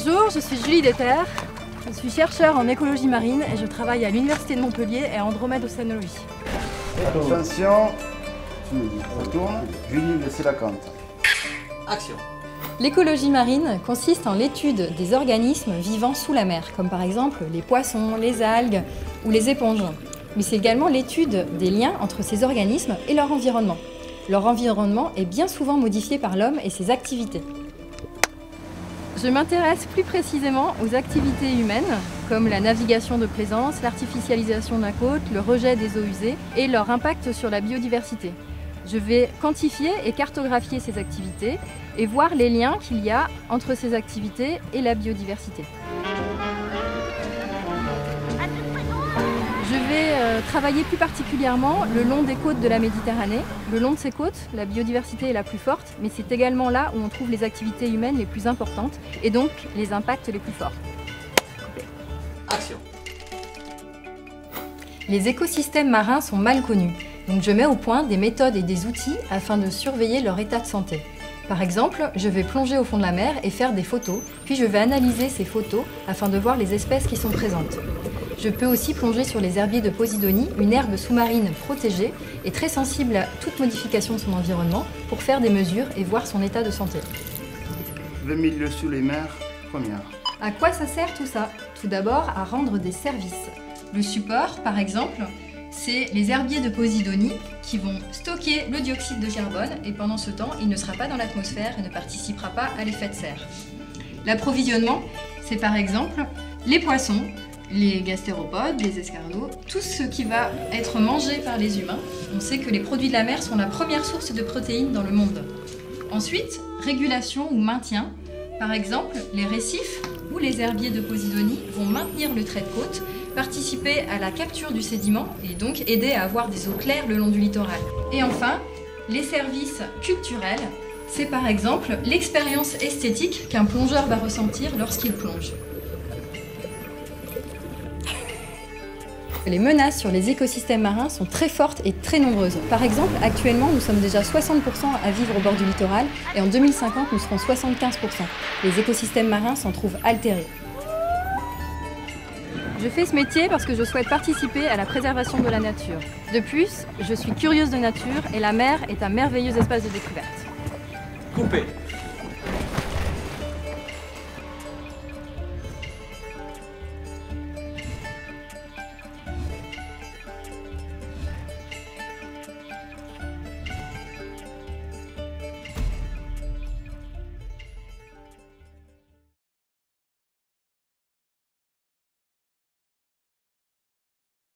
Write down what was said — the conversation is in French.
Bonjour, je suis Julie Deter. Je suis chercheur en écologie marine et je travaille à l'Université de Montpellier et à Andromède Océanologie. Attention, tu me dis, ça tourne, Julie, laissez la compte. Action. L'écologie marine consiste en l'étude des organismes vivant sous la mer, comme par exemple les poissons, les algues ou les éponges. Mais c'est également l'étude des liens entre ces organismes et leur environnement. Leur environnement est bien souvent modifié par l'homme et ses activités. Je m'intéresse plus précisément aux activités humaines, comme la navigation de plaisance, l'artificialisation de la côte, le rejet des eaux usées et leur impact sur la biodiversité. Je vais quantifier et cartographier ces activités et voir les liens qu'il y a entre ces activités et la biodiversité. Je vais travailler plus particulièrement le long des côtes de la Méditerranée. Le long de ces côtes, la biodiversité est la plus forte, mais c'est également là où on trouve les activités humaines les plus importantes et donc les impacts les plus forts. Action. Les écosystèmes marins sont mal connus, donc je mets au point des méthodes et des outils afin de surveiller leur état de santé. Par exemple, je vais plonger au fond de la mer et faire des photos, puis je vais analyser ces photos afin de voir les espèces qui sont présentes. Je peux aussi plonger sur les herbiers de Posidonie, une herbe sous-marine protégée et très sensible à toute modification de son environnement pour faire des mesures et voir son état de santé. 20 000 lieues sous les mers, première. À quoi ça sert tout ça? Tout d'abord à rendre des services. Le support, par exemple, c'est les herbiers de Posidonie qui vont stocker le dioxyde de carbone et pendant ce temps, il ne sera pas dans l'atmosphère et ne participera pas à l'effet de serre. L'approvisionnement, c'est par exemple les poissons, les gastéropodes, les escargots, tout ce qui va être mangé par les humains. On sait que les produits de la mer sont la première source de protéines dans le monde. Ensuite, régulation ou maintien. Par exemple, les récifs ou les herbiers de Posidonie vont maintenir le trait de côte, participer à la capture du sédiment et donc aider à avoir des eaux claires le long du littoral. Et enfin, les services culturels, c'est par exemple l'expérience esthétique qu'un plongeur va ressentir lorsqu'il plonge. Les menaces sur les écosystèmes marins sont très fortes et très nombreuses. Par exemple, actuellement, nous sommes déjà 60% à vivre au bord du littoral et en 2050, nous serons 75%. Les écosystèmes marins s'en trouvent altérés. Je fais ce métier parce que je souhaite participer à la préservation de la nature. De plus, je suis curieuse de nature et la mer est un merveilleux espace de découverte. Coupé.